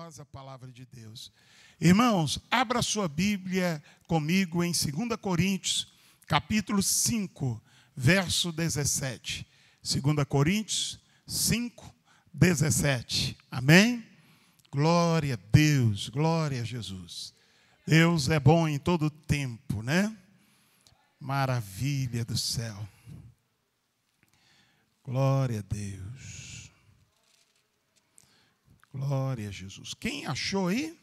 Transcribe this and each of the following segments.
preciosa palavra de Deus. Irmãos, abra sua Bíblia comigo em 2 Coríntios, capítulo 5, verso 17. 2 Coríntios 5, 17. Amém? Glória a Deus, glória a Jesus. Deus é bom em todo tempo, né? Maravilha do céu. Glória a Deus. Glória a Jesus. Quem achou aí?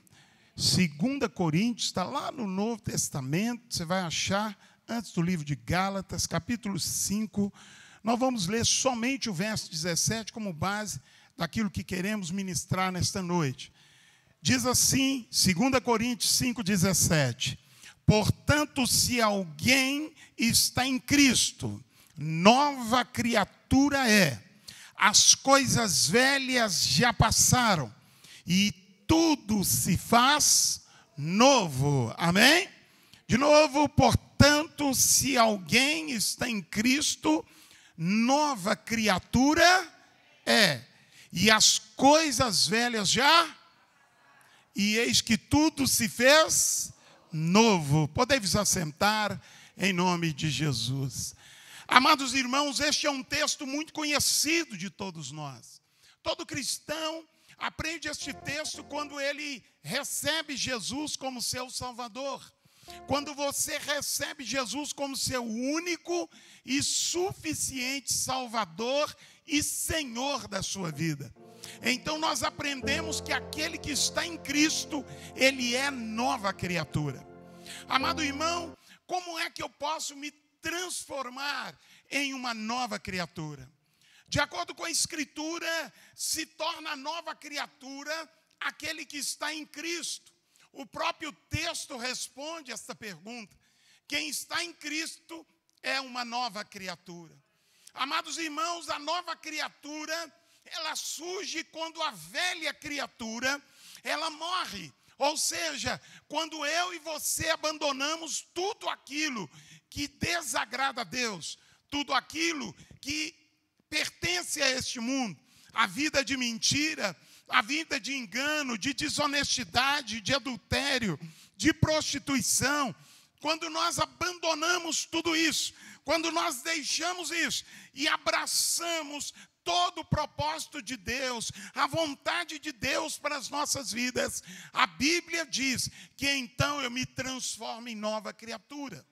2 Coríntios, está lá no Novo Testamento, você vai achar antes do livro de Gálatas, capítulo 5. Nós vamos ler somente o verso 17 como base daquilo que queremos ministrar nesta noite. Diz assim, 2 Coríntios 5,17. Portanto, se alguém está em Cristo, nova criatura é. As coisas velhas já passaram e tudo se faz novo. Amém? De novo, portanto, se alguém está em Cristo, nova criatura é. E as coisas velhas já, e eis que tudo se fez novo. Podem-vos assentar em nome de Jesus. Amados irmãos, este é um texto muito conhecido de todos nós. Todo cristão aprende este texto quando ele recebe Jesus como seu Salvador. Quando você recebe Jesus como seu único e suficiente Salvador e Senhor da sua vida. Então nós aprendemos que aquele que está em Cristo, ele é nova criatura. Amado irmão, como é que eu posso me transformar em uma nova criatura? De acordo com a Escritura, se torna nova criatura aquele que está em Cristo. O próprio texto responde esta pergunta. Quem está em Cristo é uma nova criatura. Amados irmãos, a nova criatura, ela surge quando a velha criatura, ela morre. Ou seja, quando eu e você abandonamos tudo aquilo que desagrada a Deus, tudo aquilo que pertence a este mundo, a vida de mentira, a vida de engano, de desonestidade, de adultério, de prostituição. Quando nós abandonamos tudo isso, quando nós deixamos isso e abraçamos todo o propósito de Deus, a vontade de Deus para as nossas vidas, a Bíblia diz que então eu me transformo em nova criatura.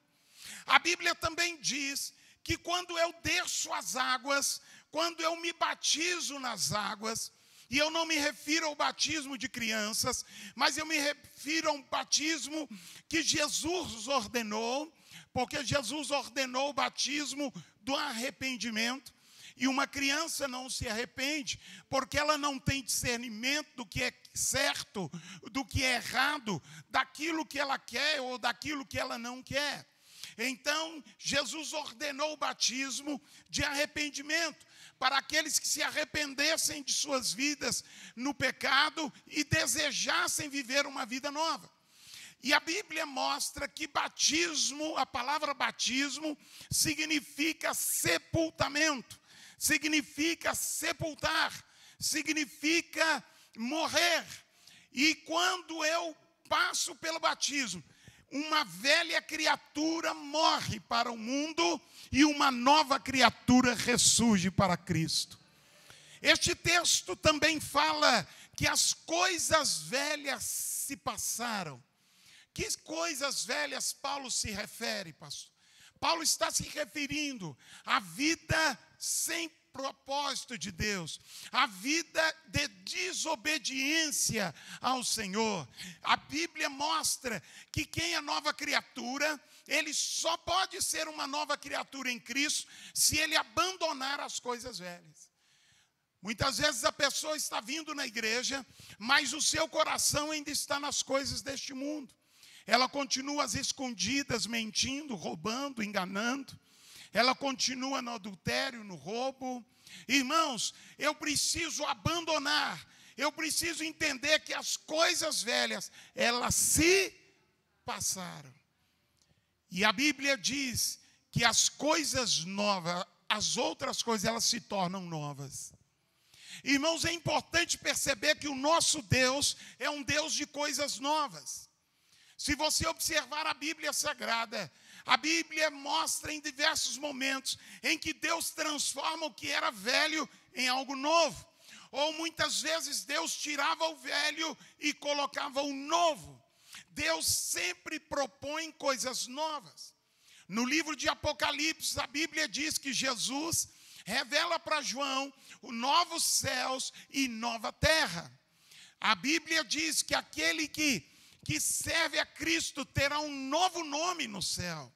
A Bíblia também diz que quando eu desço as águas, quando eu me batizo nas águas, e eu não me refiro ao batismo de crianças, mas eu me refiro a um batismo que Jesus ordenou, porque Jesus ordenou o batismo do arrependimento. E uma criança não se arrepende, porque ela não tem discernimento do que é certo, do que é errado, daquilo que ela quer ou daquilo que ela não quer. Então, Jesus ordenou o batismo de arrependimento, para aqueles que se arrependessem de suas vidas no pecado e desejassem viver uma vida nova. E a Bíblia mostra que batismo, a palavra batismo, significa sepultamento, significa sepultar, significa morrer. E quando eu passo pelo batismo, uma velha criatura morre para o mundo e uma nova criatura ressurge para Cristo. Este texto também fala que as coisas velhas se passaram. Que coisas velhas Paulo se refere, pastor? Paulo está se referindo à vida sem propósito de Deus, a vida de desobediência ao Senhor. A Bíblia mostra que quem é nova criatura, ele só pode ser uma nova criatura em Cristo se ele abandonar as coisas velhas. Muitas vezes a pessoa está vindo na igreja, mas o seu coração ainda está nas coisas deste mundo. Ela continua às escondidas, mentindo, roubando, enganando. Ela continua no adultério, no roubo. Irmãos, eu preciso abandonar, eu preciso entender que as coisas velhas, elas se passaram. E a Bíblia diz que as coisas novas, as outras coisas, elas se tornam novas. Irmãos, é importante perceber que o nosso Deus é um Deus de coisas novas. Se você observar a Bíblia Sagrada, a Bíblia mostra em diversos momentos em que Deus transforma o que era velho em algo novo. Ou muitas vezes Deus tirava o velho e colocava o novo. Deus sempre propõe coisas novas. No livro de Apocalipse, a Bíblia diz que Jesus revela para João os novos céus e nova terra. A Bíblia diz que aquele que serve a Cristo terá um novo nome no céu.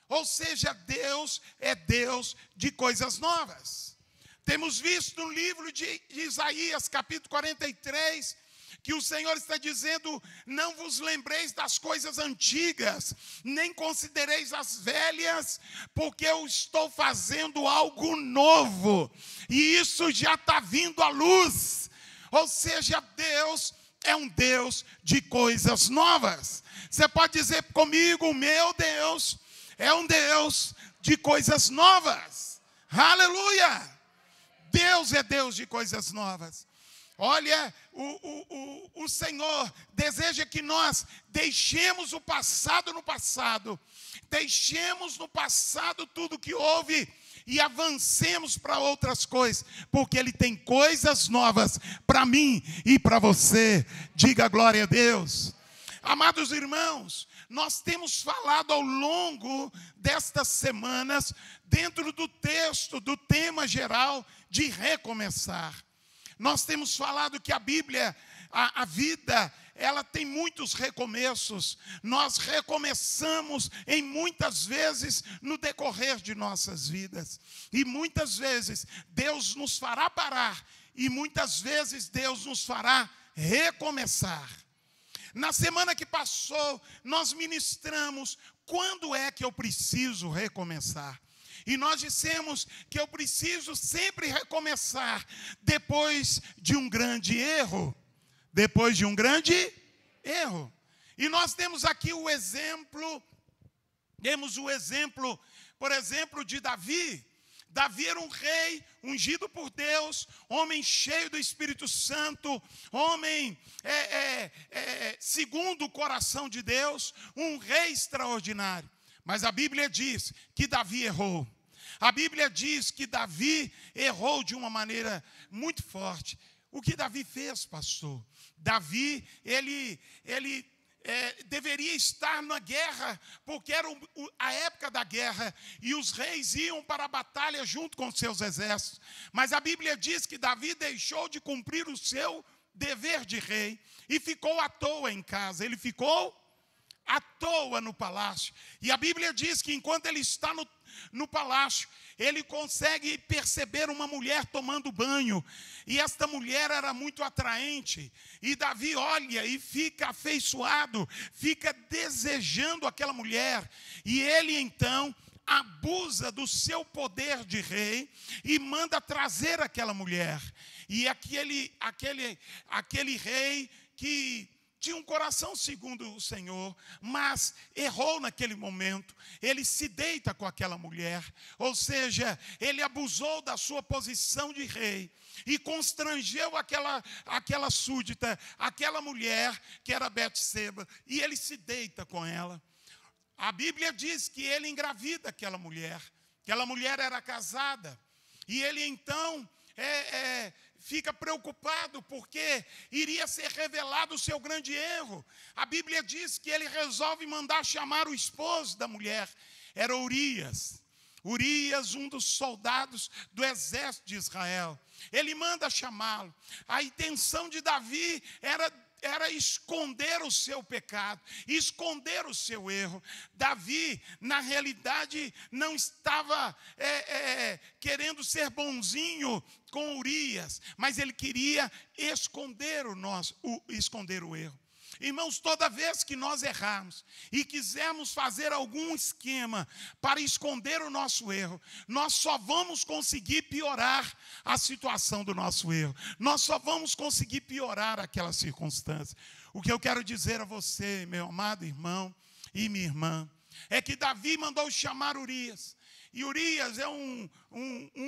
Ou seja, Deus é Deus de coisas novas. Temos visto no livro de Isaías, capítulo 43, que o Senhor está dizendo: não vos lembreis das coisas antigas, nem considereis as velhas, porque eu estou fazendo algo novo, e isso já está vindo à luz. Ou seja, Deus é um Deus de coisas novas. Você pode dizer comigo: o meu Deus é um Deus de coisas novas. Aleluia! Deus é Deus de coisas novas. Olha, o Senhor deseja que nós deixemos o passado no passado, deixemos no passado tudo que houve e avancemos para outras coisas, porque Ele tem coisas novas para mim e para você. Diga glória a Deus. Amados irmãos, nós temos falado ao longo destas semanas, dentro do texto, do tema geral de recomeçar. Nós temos falado que a Bíblia, a vida, ela tem muitos recomeços. Nós recomeçamos em muitas vezes no decorrer de nossas vidas. E muitas vezes Deus nos fará parar e muitas vezes Deus nos fará recomeçar. Na semana que passou, nós ministramos quando é que eu preciso recomeçar. E nós dissemos que eu preciso sempre recomeçar depois de um grande erro. Depois de um grande erro. E nós temos aqui o exemplo, por exemplo, de Davi. Davi era um rei ungido por Deus, homem cheio do Espírito Santo, homem segundo o coração de Deus, um rei extraordinário. Mas a Bíblia diz que Davi errou. A Bíblia diz que Davi errou de uma maneira muito forte. O que Davi fez, pastor? Davi, ele deveria estar na guerra, porque era a época da guerra, e os reis iam para a batalha junto com seus exércitos. Mas a Bíblia diz que Davi deixou de cumprir o seu dever de rei, e ficou à toa em casa. Ele ficou à toa no palácio. E a Bíblia diz que enquanto ele está no palácio, ele consegue perceber uma mulher tomando banho. E esta mulher era muito atraente. E Davi olha e fica afeiçoado, fica desejando aquela mulher. E ele então abusa do seu poder de rei e manda trazer aquela mulher. E aquele rei que tinha um coração segundo o Senhor, mas errou naquele momento. Ele se deita com aquela mulher, ou seja, ele abusou da sua posição de rei e constrangeu aquela súdita, aquela mulher que era Betseba, e ele se deita com ela. A Bíblia diz que ele engravida aquela mulher era casada, e ele então fica preocupado porque iria ser revelado o seu grande erro. A Bíblia diz que ele resolve mandar chamar o esposo da mulher. Era Urias. Urias, um dos soldados do exército de Israel. Ele manda chamá-lo. A intenção de Davi era esconder o seu pecado, esconder o seu erro. Davi, na realidade, não estava querendo ser bonzinho com Urias, mas ele queria esconder o erro. Irmãos, toda vez que nós errarmos e quisermos fazer algum esquema para esconder o nosso erro, nós só vamos conseguir piorar a situação do nosso erro. Nós só vamos conseguir piorar aquela circunstância. O que eu quero dizer a você, meu amado irmão e minha irmã, é que Davi mandou chamar Urias. E Urias é um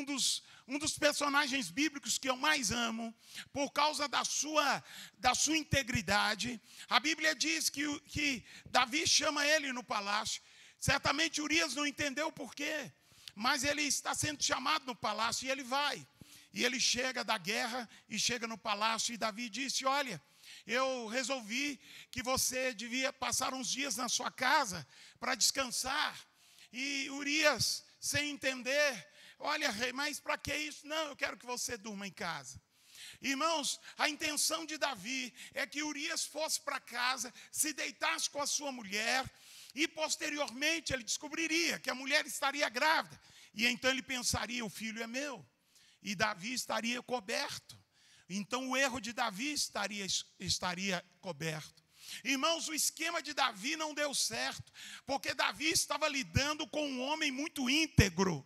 dos personagens bíblicos que eu mais amo, por causa da sua integridade. A Bíblia diz que Davi chama ele no palácio. Certamente Urias não entendeu o porquê, mas ele está sendo chamado no palácio e ele vai. E ele chega da guerra e chega no palácio, e Davi disse: olha, eu resolvi que você devia passar uns dias na sua casa para descansar. E Urias, sem entender: olha, rei, mas para que isso? Não, eu quero que você durma em casa. Irmãos, a intenção de Davi é que Urias fosse para casa, se deitasse com a sua mulher, e posteriormente ele descobriria que a mulher estaria grávida. E então ele pensaria: o filho é meu. E Davi estaria coberto. Então o erro de Davi estaria coberto. Irmãos, o esquema de Davi não deu certo, porque Davi estava lidando com um homem muito íntegro.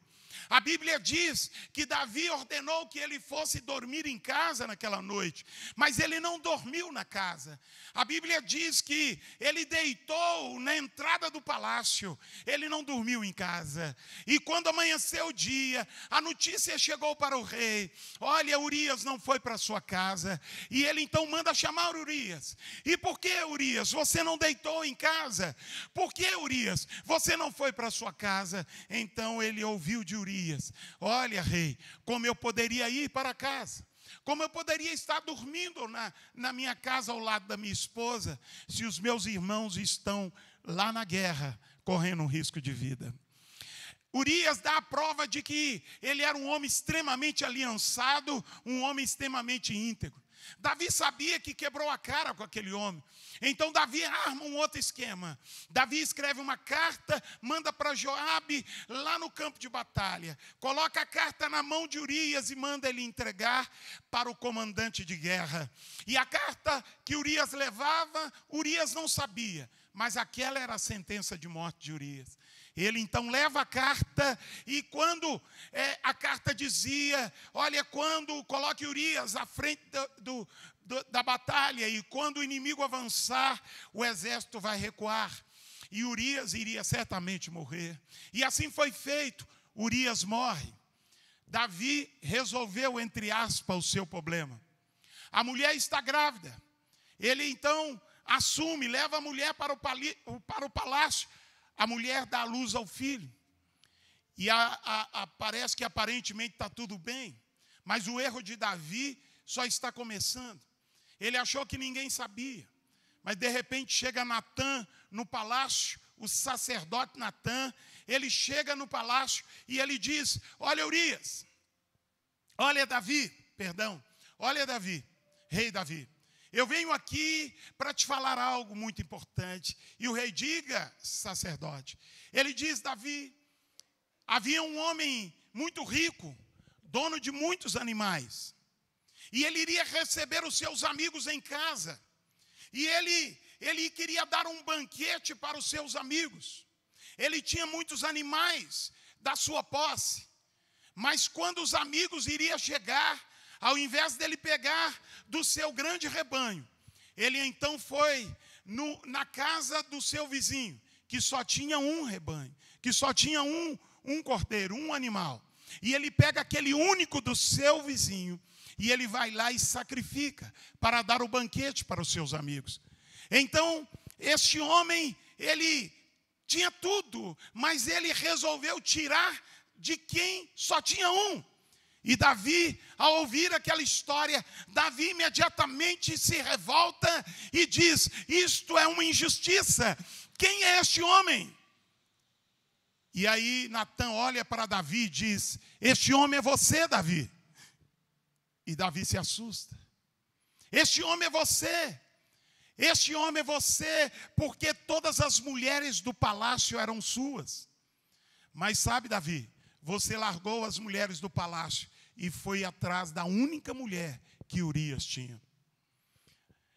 A Bíblia diz que Davi ordenou que ele fosse dormir em casa naquela noite, mas ele não dormiu na casa. A Bíblia diz que ele deitou na entrada do palácio, ele não dormiu em casa. E quando amanheceu o dia, a notícia chegou para o rei: olha, Urias não foi para sua casa. E ele então manda chamar Urias. E por que, Urias, você não deitou em casa? Por que, Urias, você não foi para sua casa? Então ele ouviu de Urias: olha, rei, como eu poderia ir para casa? Como eu poderia estar dormindo na minha casa ao lado da minha esposa, se os meus irmãos estão lá na guerra, correndo um risco de vida? Urias dá a prova de que ele era um homem extremamente aliançado, um homem extremamente íntegro. Davi sabia que quebrou a cara com aquele homem. Então Davi arma um outro esquema. Davi escreve uma carta, manda para Joabe lá no campo de batalha. Coloca a carta na mão de Urias e manda ele entregar para o comandante de guerra. E a carta que Urias levava, Urias não sabia, mas aquela era a sentença de morte de Urias. Ele então leva a carta, e quando a carta dizia: olha, quando coloque Urias à frente da batalha, e quando o inimigo avançar, o exército vai recuar. E Urias iria certamente morrer. E assim foi feito. Urias morre. Davi resolveu, entre aspas, o seu problema. A mulher está grávida. Ele então assume, leva a mulher para o palácio. A mulher dá à luz ao filho. E parece que aparentemente está tudo bem. Mas o erro de Davi só está começando. Ele achou que ninguém sabia. Mas de repente chega Natã no palácio, o sacerdote Natã. Ele chega no palácio e ele diz: olha, Urias, olha Davi, rei Davi. Eu venho aqui para te falar algo muito importante. E o rei: diga, sacerdote. Ele diz: Davi, havia um homem muito rico, dono de muitos animais. E ele iria receber os seus amigos em casa. E ele queria dar um banquete para os seus amigos. Ele tinha muitos animais da sua posse. Mas quando os amigos iriam chegar, ao invés dele pegar do seu grande rebanho, ele então foi na casa do seu vizinho, que só tinha um rebanho, que só tinha um cordeiro, um animal. E ele pega aquele único do seu vizinho, e ele vai lá e sacrifica para dar o banquete para os seus amigos. Então, este homem, ele tinha tudo, mas ele resolveu tirar de quem só tinha um. E Davi, ao ouvir aquela história, Davi imediatamente se revolta e diz: isto é uma injustiça. Quem é este homem? E aí Natã olha para Davi e diz: este homem é você, Davi. E Davi se assusta. Este homem é você. Este homem é você, porque todas as mulheres do palácio eram suas. Mas sabe, Davi, você largou as mulheres do palácio e foi atrás da única mulher que Urias tinha.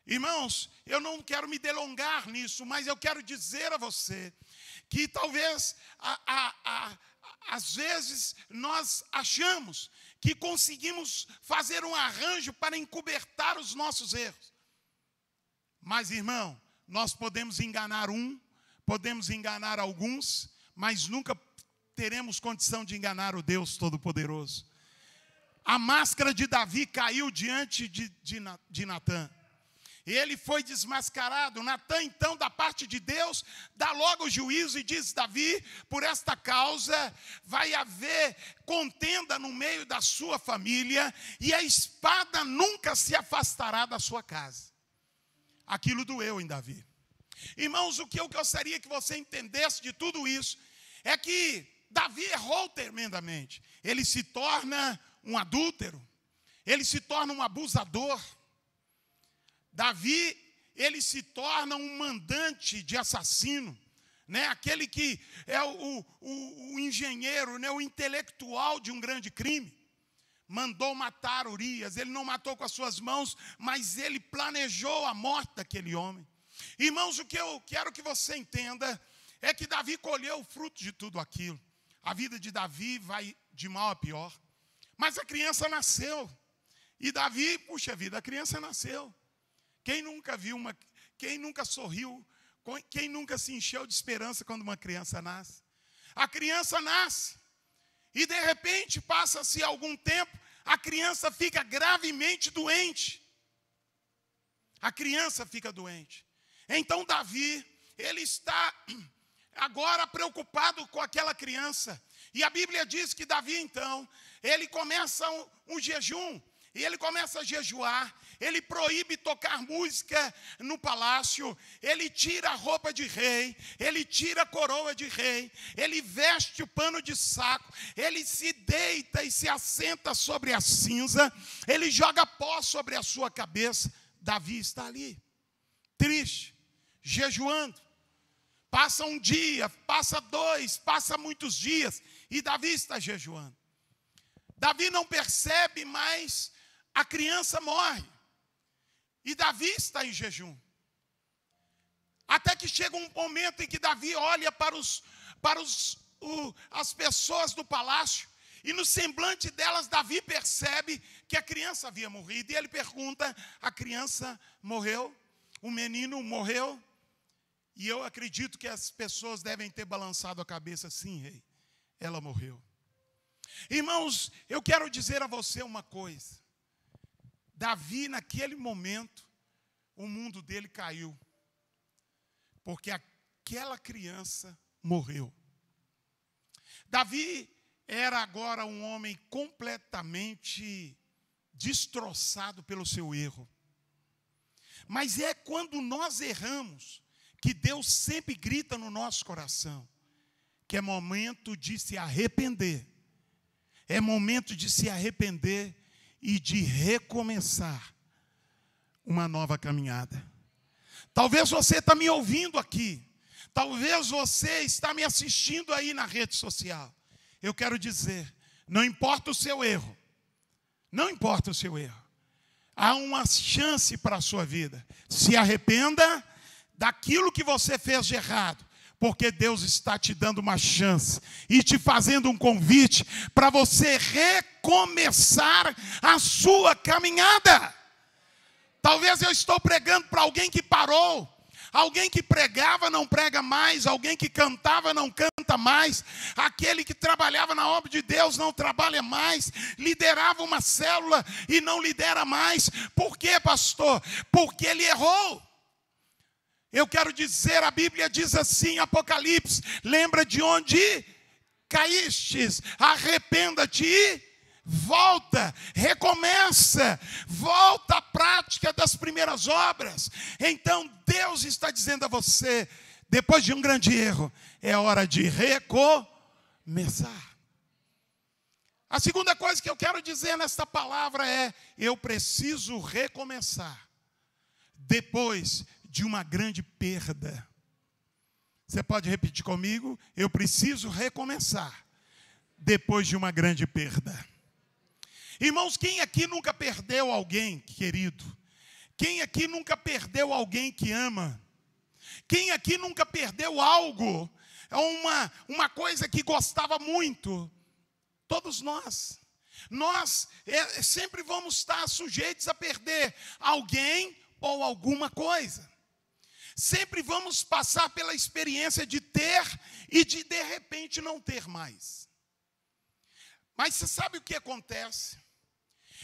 Irmãos, eu não quero me delongar nisso, mas eu quero dizer a você que talvez, às vezes, nós achamos que conseguimos fazer um arranjo para encobertar os nossos erros. Mas, irmão, nós podemos enganar podemos enganar alguns, mas nunca teremos condição de enganar o Deus Todo-Poderoso. A máscara de Davi caiu diante de Natã. Ele foi desmascarado. Natã, então, da parte de Deus, dá logo o juízo e diz: Davi, por esta causa vai haver contenda no meio da sua família, e a espada nunca se afastará da sua casa. Aquilo doeu em Davi. Irmãos, o que eu gostaria que você entendesse de tudo isso é que Davi errou tremendamente. Ele se torna um adúltero, ele se torna um abusador. Davi, ele se torna um mandante de assassino, né? Aquele que é o engenheiro, né? O intelectual de um grande crime. Mandou matar Urias. Ele não matou com as suas mãos, mas ele planejou a morte daquele homem. Irmãos, o que eu quero que você entenda é que Davi colheu o fruto de tudo aquilo. A vida de Davi vai de mal a pior. Mas a criança nasceu. E Davi, puxa vida, a criança nasceu. Quem nunca viu quem nunca sorriu, quem nunca se encheu de esperança quando uma criança nasce? A criança nasce. E de repente, passa-se algum tempo, a criança fica gravemente doente. A criança fica doente. Então Davi, ele está agora preocupado com aquela criança. E a Bíblia diz que Davi, então, ele começa um jejum. E ele começa a jejuar. Ele proíbe tocar música no palácio. Ele tira a roupa de rei. Ele tira a coroa de rei. Ele veste o pano de saco. Ele se deita e se assenta sobre a cinza. Ele joga pó sobre a sua cabeça. Davi está ali, triste, jejuando. Passa um dia, passa dois, passa muitos dias, e Davi está jejuando. Davi não percebe, mas a criança morre. E Davi está em jejum. Até que chega um momento em que Davi olha para as pessoas do palácio, e no semblante delas, Davi percebe que a criança havia morrido. E ele pergunta: a criança morreu? O menino morreu? E eu acredito que as pessoas devem ter balançado a cabeça: sim, rei, ela morreu. Irmãos, eu quero dizer a você uma coisa. Davi, naquele momento, o mundo dele caiu. Porque aquela criança morreu. Davi era agora um homem completamente destroçado pelo seu erro. Mas é quando nós erramos que Deus sempre grita no nosso coração que é momento de se arrepender. É momento de se arrepender e de recomeçar uma nova caminhada. Talvez você está me ouvindo aqui. Talvez você está me assistindo aí na rede social. Eu quero dizer, não importa o seu erro. Não importa o seu erro. Há uma chance para a sua vida. Se arrependa daquilo que você fez de errado. Porque Deus está te dando uma chance e te fazendo um convite para você recomeçar a sua caminhada. Talvez eu estou pregando para alguém que parou. Alguém que pregava não prega mais. Alguém que cantava não canta mais. Aquele que trabalhava na obra de Deus não trabalha mais. Liderava uma célula e não lidera mais. Por quê, pastor? Porque ele errou. Eu quero dizer, a Bíblia diz assim, Apocalipse: lembra de onde caístes, arrependa-te e volta, recomeça, volta à prática das primeiras obras. Então Deus está dizendo a você, depois de um grande erro, é hora de recomeçar. A segunda coisa que eu quero dizer nesta palavra é: eu preciso recomeçar depois de uma grande perda. Você pode repetir comigo? Eu preciso recomeçar depois de uma grande perda. Irmãos, quem aqui nunca perdeu alguém querido? Quem aqui nunca perdeu alguém que ama? Quem aqui nunca perdeu algo? Uma coisa que gostava muito? Todos nós. Nós sempre vamos estar sujeitos a perder alguém ou alguma coisa. Sempre vamos passar pela experiência de ter e de repente não ter mais. Mas você sabe o que acontece?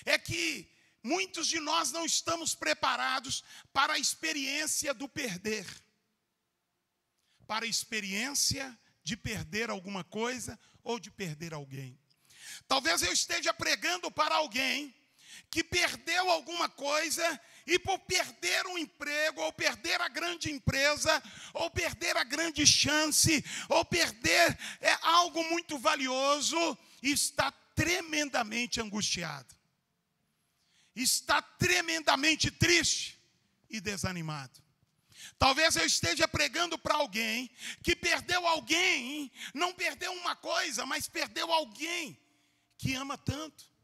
É que muitos de nós não estamos preparados para a experiência do perder. Para a experiência de perder alguma coisa ou de perder alguém. Talvez eu esteja pregando para alguém que perdeu alguma coisa e por perder um emprego, ou perder a grande empresa, ou perder a grande chance, ou perder algo muito valioso, está tremendamente angustiado. Está tremendamente triste e desanimado. Talvez eu esteja pregando para alguém que perdeu alguém, não perdeu uma coisa, mas perdeu alguém que ama tanto.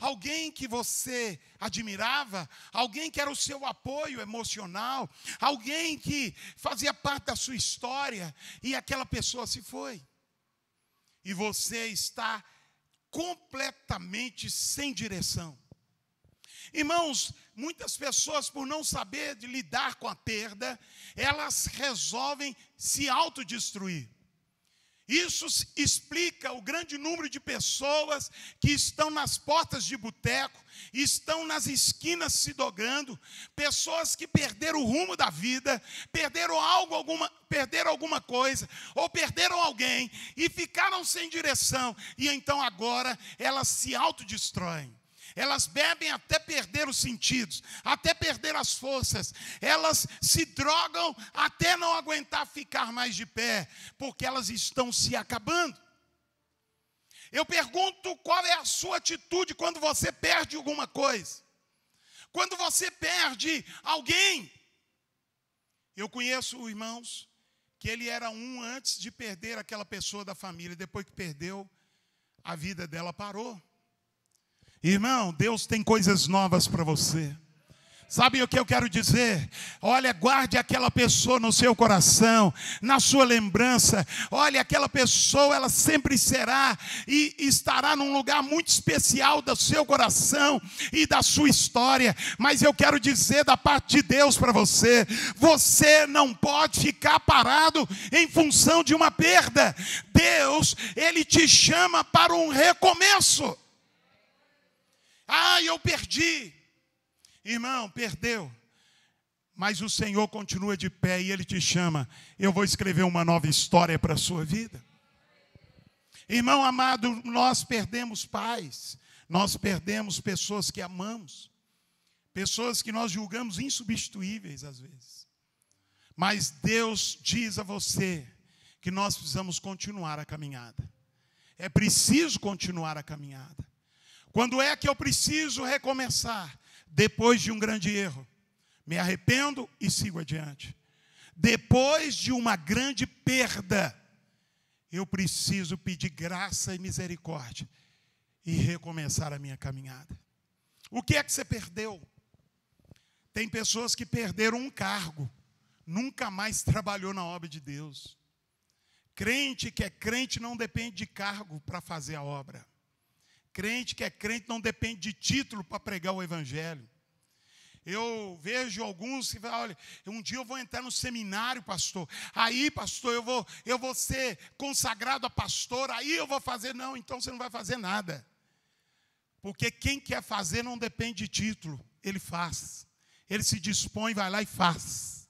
Alguém que você admirava, alguém que era o seu apoio emocional, alguém que fazia parte da sua história e aquela pessoa se foi. E você está completamente sem direção. Irmãos, muitas pessoas, por não saber de lidar com a perda, elas resolvem se autodestruir. Isso explica o grande número de pessoas que estão nas portas de boteco, estão nas esquinas se drogando, pessoas que perderam o rumo da vida, perderam alguma coisa, ou perderam alguém e ficaram sem direção, e então agora elas se autodestroem. Elas bebem até perder os sentidos, até perder as forças. Elas se drogam até não aguentar ficar mais de pé, porque elas estão se acabando. Eu pergunto, qual é a sua atitude quando você perde alguma coisa? Quando você perde alguém? Eu conheço, irmãos, que ele era um antes de perder aquela pessoa da família. Depois que perdeu, a vida dela parou. Irmão, Deus tem coisas novas para você. Sabe o que eu quero dizer? Olha, guarde aquela pessoa no seu coração, na sua lembrança. Olha, aquela pessoa, ela sempre será e estará num lugar muito especial do seu coração e da sua história. Mas eu quero dizer da parte de Deus para você: você não pode ficar parado em função de uma perda. Deus, Ele te chama para um recomeço. Ah, eu perdi. Irmão, perdeu. Mas o Senhor continua de pé e Ele te chama. Eu vou escrever uma nova história para a sua vida. Irmão amado, nós perdemos pais. Nós perdemos pessoas que amamos. Pessoas que nós julgamos insubstituíveis às vezes. Mas Deus diz a você que nós precisamos continuar a caminhada. É preciso continuar a caminhada. Quando é que eu preciso recomeçar? Depois de um grande erro. Me arrependo e sigo adiante. Depois de uma grande perda, eu preciso pedir graça e misericórdia e recomeçar a minha caminhada. O que é que você perdeu? Tem pessoas que perderam um cargo, nunca mais trabalhou na obra de Deus. Crente que é crente não depende de cargo para fazer a obra. Crente que é crente não depende de título para pregar o evangelho. Eu vejo alguns que falam: olha, um dia eu vou entrar no seminário, pastor. Aí, pastor, eu vou ser consagrado a pastor. Aí eu vou fazer. Não, então você não vai fazer nada. Porque quem quer fazer não depende de título. Ele faz. Ele se dispõe, vai lá e faz.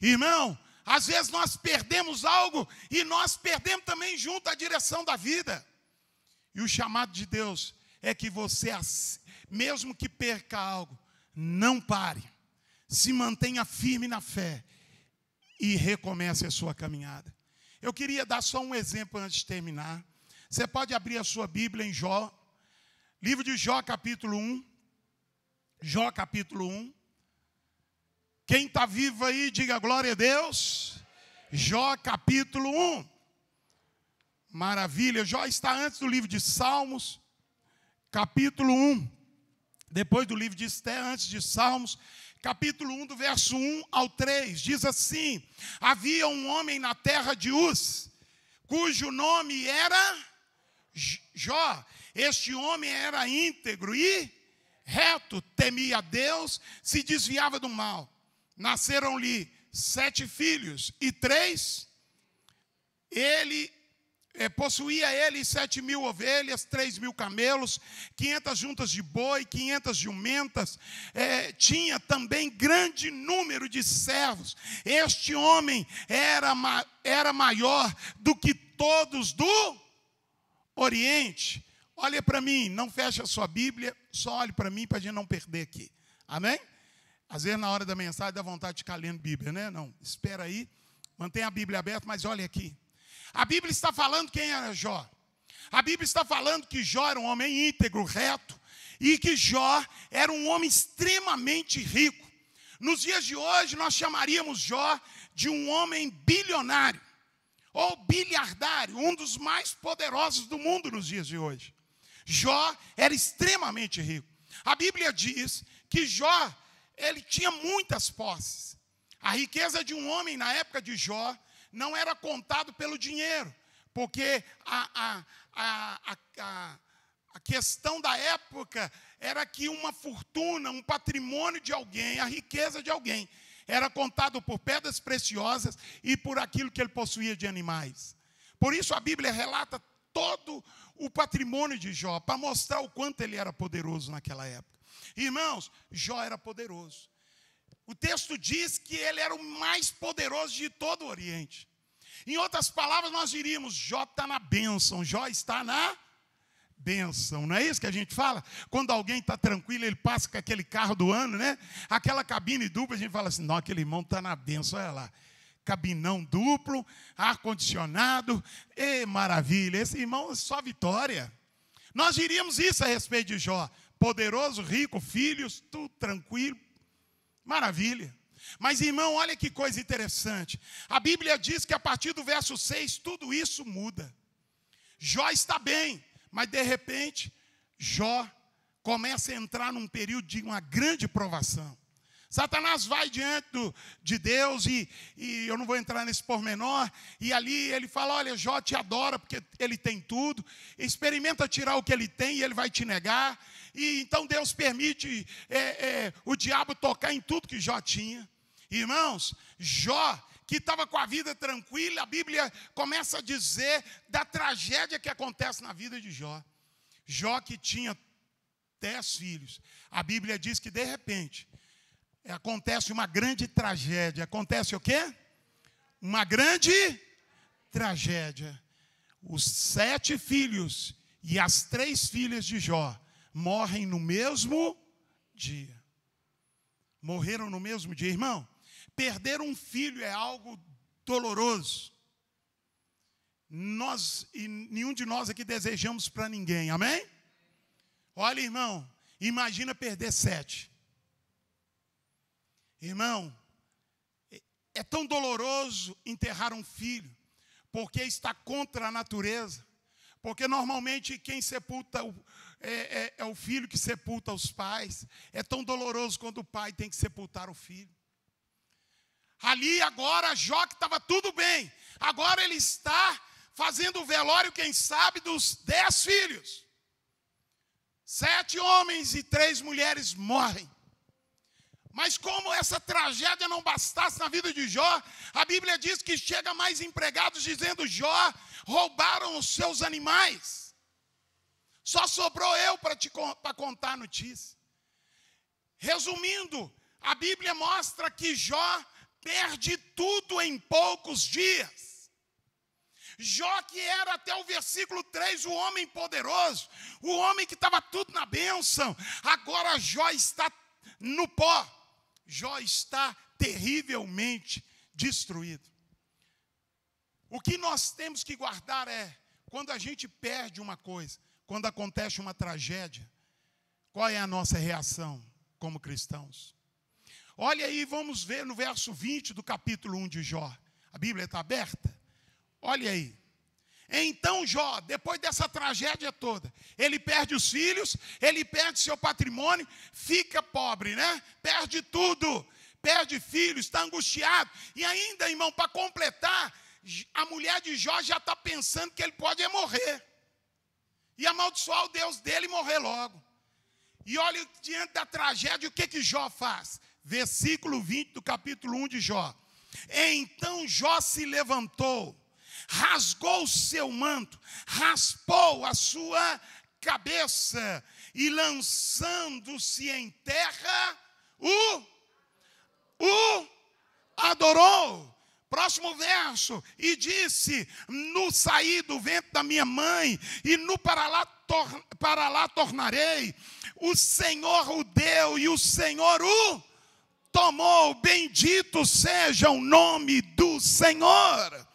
Irmão, às vezes nós perdemos algo e nós perdemos também junto a direção da vida. E o chamado de Deus é que você, mesmo que perca algo, não pare. Se mantenha firme na fé e recomece a sua caminhada. Eu queria dar só um exemplo antes de terminar. Você pode abrir a sua Bíblia em Jó. Livro de Jó, capítulo 1. Jó, capítulo 1. Quem está vivo aí, diga glória a Deus. Jó, capítulo 1. Maravilha, Jó está antes do livro de Salmos, capítulo 1. Depois do livro de Esther, antes de Salmos, capítulo 1, do verso 1 ao 3. Diz assim: havia um homem na terra de Uz, cujo nome era Jó. Este homem era íntegro e reto, temia a Deus, se desviava do mal. Nasceram-lhe 7 filhos e 3 possuía ele 7.000 ovelhas, 3.000 camelos, 500 juntas de boi, 500 jumentas, tinha também grande número de servos. Este homem era maior do que todos do Oriente. Olha para mim, não feche a sua Bíblia, só olhe para mim para a gente não perder aqui. Amém? Às vezes na hora da mensagem dá vontade de ficar lendo Bíblia, né? Não, espera aí, mantenha a Bíblia aberta, mas olha aqui. A Bíblia está falando quem era Jó. A Bíblia está falando que Jó era um homem íntegro, reto, e que Jó era um homem extremamente rico. Nos dias de hoje nós chamaríamos Jó de um homem bilionário, ou biliardário, um dos mais poderosos do mundo nos dias de hoje. Jó era extremamente rico. A Bíblia diz que Jó, ele tinha muitas posses. A riqueza de um homem na época de Jó não era contado pelo dinheiro, porque a questão da época era que uma fortuna, um patrimônio de alguém, a riqueza de alguém, era contado por pedras preciosas e por aquilo que ele possuía de animais. Por isso a Bíblia relata todo o patrimônio de Jó, para mostrar o quanto ele era poderoso naquela época. Irmãos, Jó era poderoso. O texto diz que ele era o mais poderoso de todo o Oriente. Em outras palavras, nós diríamos, Jó está na bênção, Jó está na bênção. Não é isso que a gente fala? Quando alguém está tranquilo, ele passa com aquele carro do ano, né? Aquela cabine dupla, a gente fala assim, não, aquele irmão está na bênção, olha lá. Cabinão duplo, ar-condicionado, maravilha, esse irmão é só vitória. Nós diríamos isso a respeito de Jó, poderoso, rico, filhos, tudo tranquilo, maravilha. Mas irmão, olha que coisa interessante, a Bíblia diz que a partir do verso 6, tudo isso muda. Jó está bem, mas de repente, Jó começa a entrar num período de uma grande provação. Satanás vai diante de Deus e eu não vou entrar nesse pormenor, e ali ele fala, olha, Jó te adora porque ele tem tudo, experimenta tirar o que ele tem e ele vai te negar, e então Deus permite o diabo tocar em tudo que Jó tinha. Irmãos, Jó, que estava com a vida tranquila, a Bíblia começa a dizer da tragédia que acontece na vida de Jó. Jó que tinha 10 filhos, a Bíblia diz que de repente acontece uma grande tragédia. Acontece o quê? Uma grande tragédia. Os 7 filhos e as 3 filhas de Jó morrem no mesmo dia. Morreram no mesmo dia. Irmão, perder um filho é algo doloroso. Nenhum de nós aqui desejamos para ninguém, amém? Olha, irmão, imagina perder 7. Irmão, é tão doloroso enterrar um filho, porque está contra a natureza, porque normalmente quem sepulta é o filho que sepulta os pais. É tão doloroso quando o pai tem que sepultar o filho. Ali agora Jó que estava tudo bem, agora ele está fazendo o velório, quem sabe, dos 10 filhos. 7 homens e 3 mulheres morrem. Mas como essa tragédia não bastasse na vida de Jó, a Bíblia diz que chega mais empregados dizendo, Jó, roubaram os seus animais. Só sobrou eu para contar a notícia. Resumindo, a Bíblia mostra que Jó perde tudo em poucos dias. Jó que era até o versículo 3 o homem poderoso, o homem que estava tudo na bênção, agora Jó está no pó. Jó está terrivelmente destruído. O que nós temos que guardar é, quando a gente perde uma coisa, quando acontece uma tragédia, qual é a nossa reação como cristãos? Olha aí, vamos ver no verso 20 do capítulo 1 de Jó. A Bíblia está aberta? Olha aí. Então Jó, depois dessa tragédia toda, ele perde os filhos, ele perde seu patrimônio, fica pobre, né? Perde tudo, perde filhos, está angustiado. E ainda, irmão, para completar, a mulher de Jó já está pensando que ele pode morrer. E amaldiçoar o Deus dele e morrer logo. E olha, diante da tragédia, o que Jó faz? Versículo 20 do capítulo 1 de Jó. Então Jó se levantou, rasgou o seu manto, raspou a sua cabeça e lançando-se em terra, o adorou. Próximo verso, e disse: no saí do ventre da minha mãe, e no para lá tornarei. O Senhor o deu, e o Senhor o tomou. Bendito seja o nome do Senhor.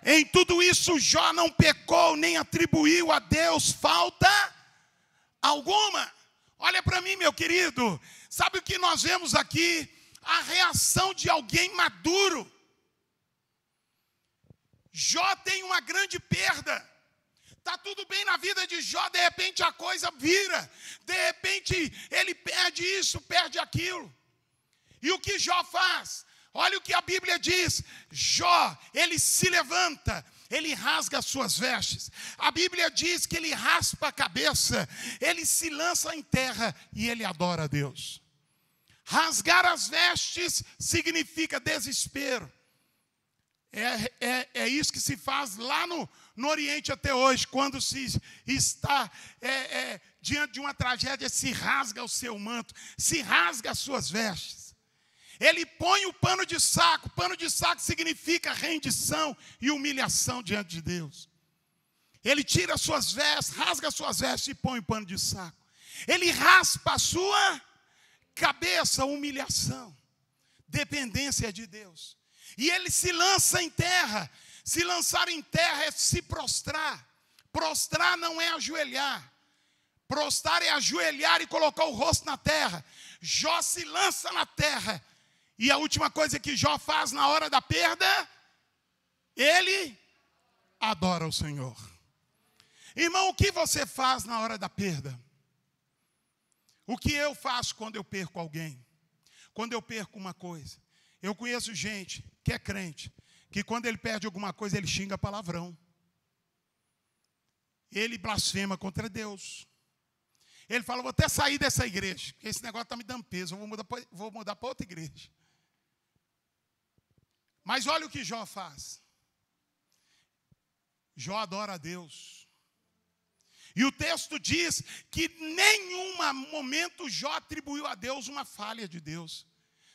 Em tudo isso, Jó não pecou, nem atribuiu a Deus falta alguma. Olha para mim, meu querido. Sabe o que nós vemos aqui? A reação de alguém maduro. Jó tem uma grande perda. Está tudo bem na vida de Jó, de repente a coisa vira. De repente ele perde isso, perde aquilo. E o que Jó faz? Olha o que a Bíblia diz. Jó, ele se levanta, ele rasga as suas vestes. A Bíblia diz que ele raspa a cabeça, ele se lança em terra e ele adora a Deus. Rasgar as vestes significa desespero. É isso que se faz lá no Oriente até hoje. Quando se está diante de uma tragédia, se rasga o seu manto, se rasga as suas vestes. Ele põe o pano de saco. Pano de saco significa rendição e humilhação diante de Deus. Ele tira as suas vestes, rasga as suas vestes e põe o pano de saco. Ele raspa a sua cabeça, humilhação, dependência de Deus. E ele se lança em terra. Se lançar em terra é se prostrar. Prostrar não é ajoelhar. Prostrar é ajoelhar e colocar o rosto na terra. Jó se lança na terra. E a última coisa que Jó faz na hora da perda, ele adora o Senhor. Irmão, o que você faz na hora da perda? O que eu faço quando eu perco alguém? Quando eu perco uma coisa? Eu conheço gente que é crente, que quando ele perde alguma coisa, ele xinga palavrão. Ele blasfema contra Deus. Ele fala: vou até sair dessa igreja, porque esse negócio está me dando peso, eu vou mudar para outra igreja. Mas olha o que Jó faz. Jó adora a Deus. E o texto diz que em nenhum momento Jó atribuiu a Deus uma falha de Deus.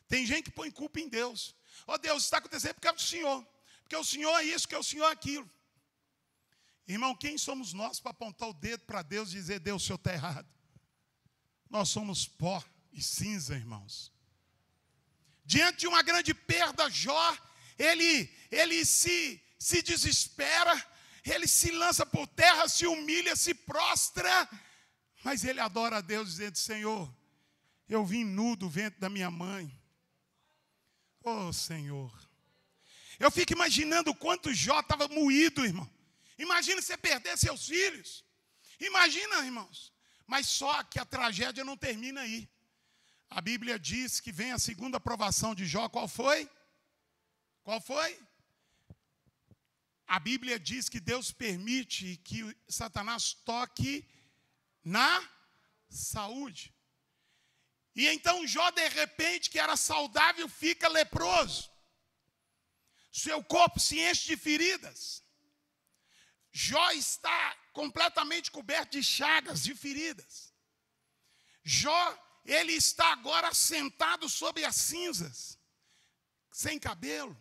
Tem gente que põe culpa em Deus. Ó Deus, isso está acontecendo porque é do Senhor. Porque o Senhor é isso, porque o Senhor é aquilo. Irmão, quem somos nós para apontar o dedo para Deus e dizer: Deus, o Senhor está errado? Nós somos pó e cinza, irmãos. Diante de uma grande perda, Jó, ele se desespera, ele se lança por terra, se humilha, se prostra, mas ele adora a Deus, dizendo: Senhor, eu vim nu do ventre da minha mãe. Oh, Senhor. Eu fico imaginando o quanto Jó estava moído, irmão. Imagina você perder seus filhos. Imagina, irmãos. Mas só que a tragédia não termina aí. A Bíblia diz que vem a segunda provação de Jó. Qual foi? Qual foi? A Bíblia diz que Deus permite que Satanás toque na saúde. E então Jó, de repente, que era saudável, fica leproso. Seu corpo se enche de feridas. Jó está completamente coberto de chagas, de feridas. Jó, ele está agora sentado sobre as cinzas, sem cabelo,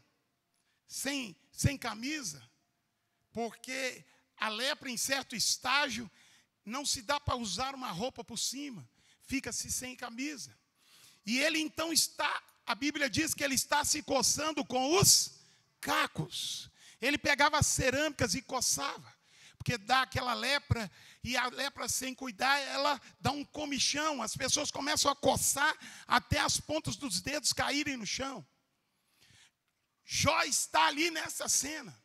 sem camisa, porque a lepra, em certo estágio, não se dá para usar uma roupa por cima, fica-se sem camisa. E ele então está, a Bíblia diz que ele está se coçando com os cacos. Ele pegava as cerâmicas e coçava, porque dá aquela lepra, e a lepra sem cuidar, ela dá um comichão, as pessoas começam a coçar até as pontas dos dedos caírem no chão. Jó está ali nessa cena.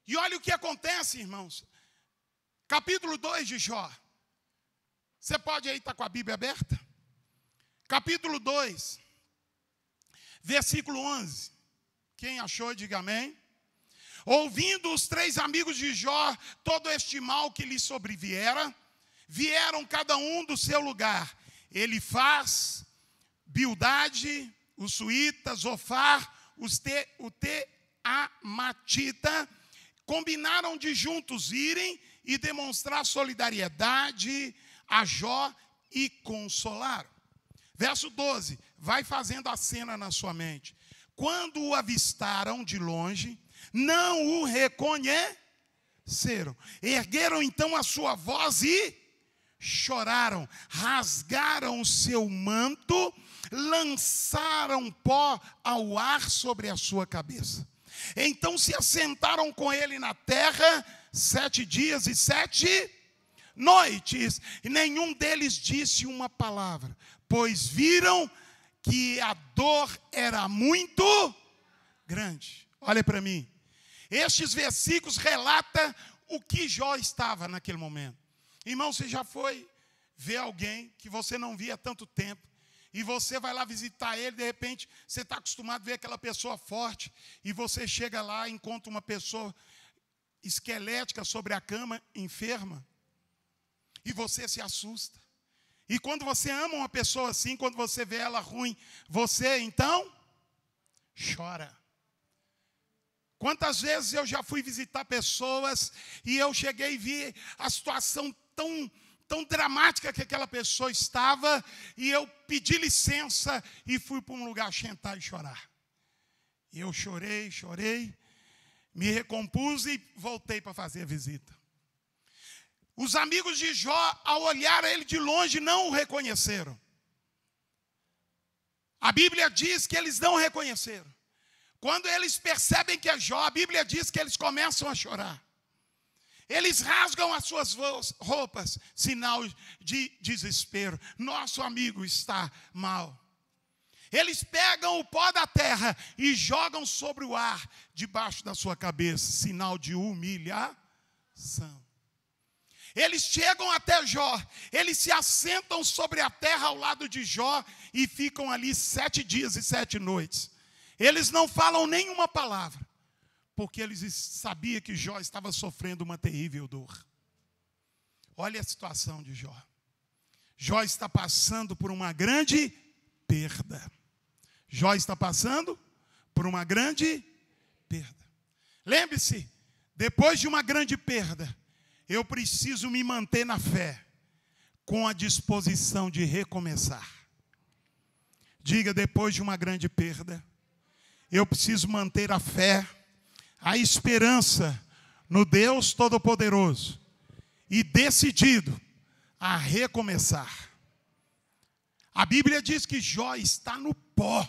E olha o que acontece, irmãos. Capítulo 2 de Jó. Você pode aí estar com a Bíblia aberta? Capítulo 2, versículo 11. Quem achou, diga amém. Ouvindo os 3 amigos de Jó todo este mal que lhe sobreviera, vieram cada um do seu lugar. Elifaz, Bildade, os suítas, Zofar, Amatita, combinaram de juntos irem e demonstrar solidariedade a Jó e consolaram. Verso 12, vai fazendo a cena na sua mente. Quando o avistaram de longe, não o reconheceram. Ergueram então a sua voz e choraram, rasgaram o seu manto, lançaram pó ao ar sobre a sua cabeça. Então se assentaram com ele na terra 7 dias e 7 noites, e nenhum deles disse uma palavra, pois viram que a dor era muito grande. Olha para mim. Estes versículos relatam o que Jó estava naquele momento. Irmão, você já foi ver alguém que você não via há tanto tempo, e você vai lá visitar ele, de repente, você está acostumado a ver aquela pessoa forte, e você chega lá e encontra uma pessoa esquelética sobre a cama, enferma, e você se assusta. E quando você ama uma pessoa assim, quando você vê ela ruim, você então chora. Quantas vezes eu já fui visitar pessoas e eu cheguei e vi a situação tão dramática que aquela pessoa estava, e eu pedi licença e fui para um lugar sentar e chorar. E eu chorei, me recompus e voltei para fazer a visita. Os amigos de Jó, ao olhar ele de longe, não o reconheceram. A Bíblia diz que eles não o reconheceram. Quando eles percebem que é Jó, a Bíblia diz que eles começam a chorar. Eles rasgam as suas roupas, sinal de desespero. Nosso amigo está mal. Eles pegam o pó da terra e jogam sobre o ar, debaixo da sua cabeça, sinal de humilhação. Eles chegam até Jó, eles se assentam sobre a terra ao lado de Jó e ficam ali 7 dias e 7 noites. Eles não falam nenhuma palavra, porque eles sabiam que Jó estava sofrendo uma terrível dor. Olha a situação de Jó. Jó está passando por uma grande perda. Jó está passando por uma grande perda. Lembre-se, depois de uma grande perda, eu preciso me manter na fé, com a disposição de recomeçar. Diga, depois de uma grande perda, eu preciso manter a fé, a esperança no Deus Todo-Poderoso e decidido a recomeçar. A Bíblia diz que Jó está no pó.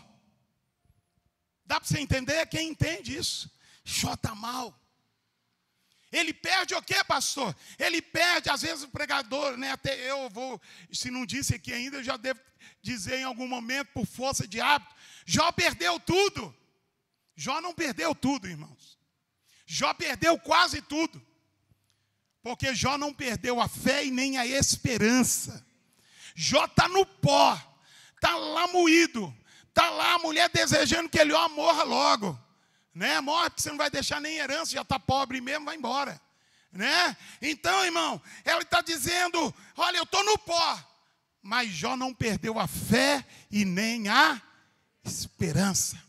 Dá para você entender? Quem entende isso? Jó está mal. Ele perde o quê, pastor? Ele perde, às vezes o pregador, né? Até eu vou, se não disse aqui ainda, eu já devo dizer em algum momento, por força de hábito. Jó perdeu tudo. Jó não perdeu tudo, irmãos. Jó perdeu quase tudo. Porque Jó não perdeu a fé e nem a esperança. Jó está no pó, está lá moído, está lá a mulher desejando que ele morra logo. Né? Morre, porque você não vai deixar nem herança, já está pobre mesmo, vai embora. Né? Então, irmão, ela está dizendo, olha, eu estou no pó. Mas Jó não perdeu a fé e nem a esperança.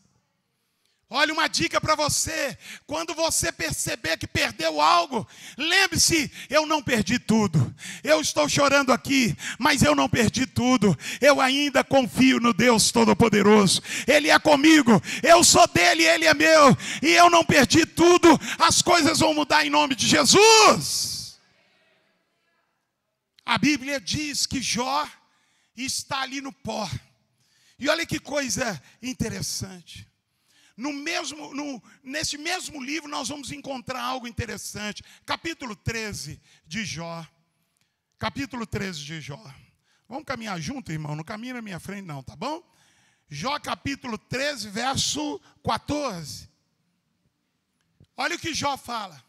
Olha uma dica para você, quando você perceber que perdeu algo, lembre-se, eu não perdi tudo. Eu estou chorando aqui, mas eu não perdi tudo. Eu ainda confio no Deus Todo-Poderoso. Ele é comigo, eu sou dele, ele é meu. E eu não perdi tudo, as coisas vão mudar em nome de Jesus. A Bíblia diz que Jó está ali no pó. E olha que coisa interessante. Nesse mesmo livro nós vamos encontrar algo interessante. Capítulo 13 de Jó. Capítulo 13 de Jó. Vamos caminhar junto, irmão? Não caminha na minha frente não, tá bom? Jó capítulo 13, verso 14. Olha o que Jó fala.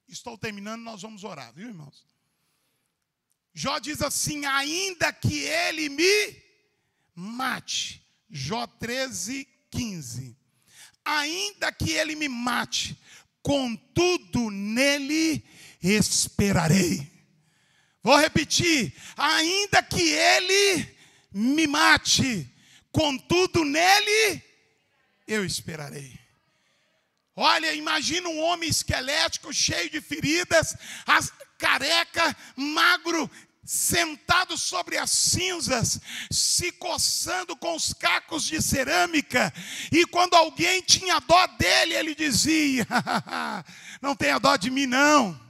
Estou terminando, nós vamos orar, viu, irmãos? Jó diz assim, ainda que ele me mate. Jó 13, 15. Ainda que ele me mate, contudo nele esperarei. Vou repetir, ainda que ele me mate, contudo nele eu esperarei. Olha, imagina um homem esquelético, cheio de feridas, careca, magro, sentado sobre as cinzas, se coçando com os cacos de cerâmica. E quando alguém tinha dó dele, ele dizia: não tenha dó de mim não.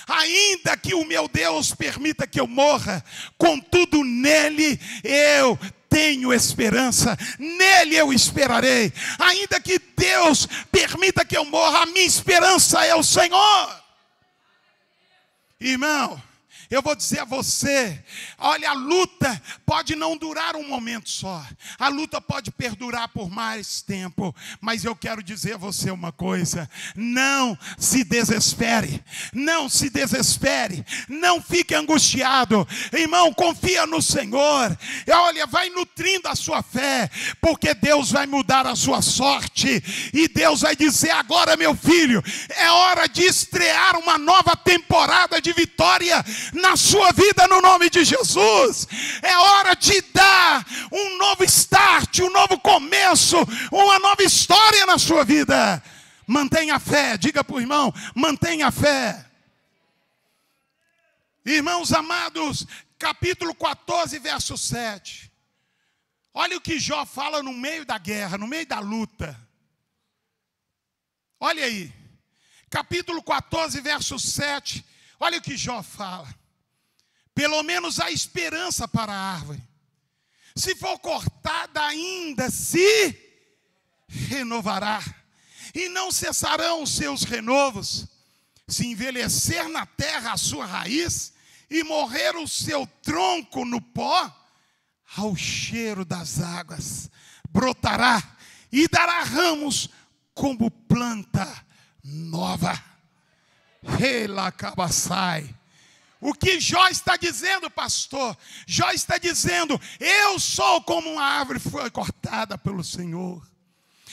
Ainda que o meu Deus permita que eu morra, contudo nele eu tenho esperança, nele eu esperarei. Ainda que Deus permita que eu morra, a minha esperança é o Senhor. Irmão, eu vou dizer a você, olha, a luta pode não durar um momento só. A luta pode perdurar por mais tempo. Mas eu quero dizer a você uma coisa: não se desespere. Não se desespere. Não fique angustiado. Irmão, confia no Senhor. Olha, vai nutrindo a sua fé, porque Deus vai mudar a sua sorte. E Deus vai dizer: agora, meu filho, é hora de estrear uma nova temporada de vitória na sua vida, no nome de Jesus. É hora de dar um novo start, um novo começo, uma nova história na sua vida. Mantenha a fé, diga para o irmão: mantenha a fé. Irmãos amados, capítulo 14, verso 7. Olha o que Jó fala no meio da guerra, no meio da luta. Olha aí, capítulo 14, verso 7. Olha o que Jó fala: pelo menos há esperança para a árvore. Se for cortada, ainda se renovará, e não cessarão os seus renovos. Se envelhecer na terra a sua raiz, e morrer o seu tronco no pó, ao cheiro das águas brotará, e dará ramos como planta nova. Relacabaçai. O que Jó está dizendo, pastor? Jó está dizendo: eu sou como uma árvore que foi cortada pelo Senhor.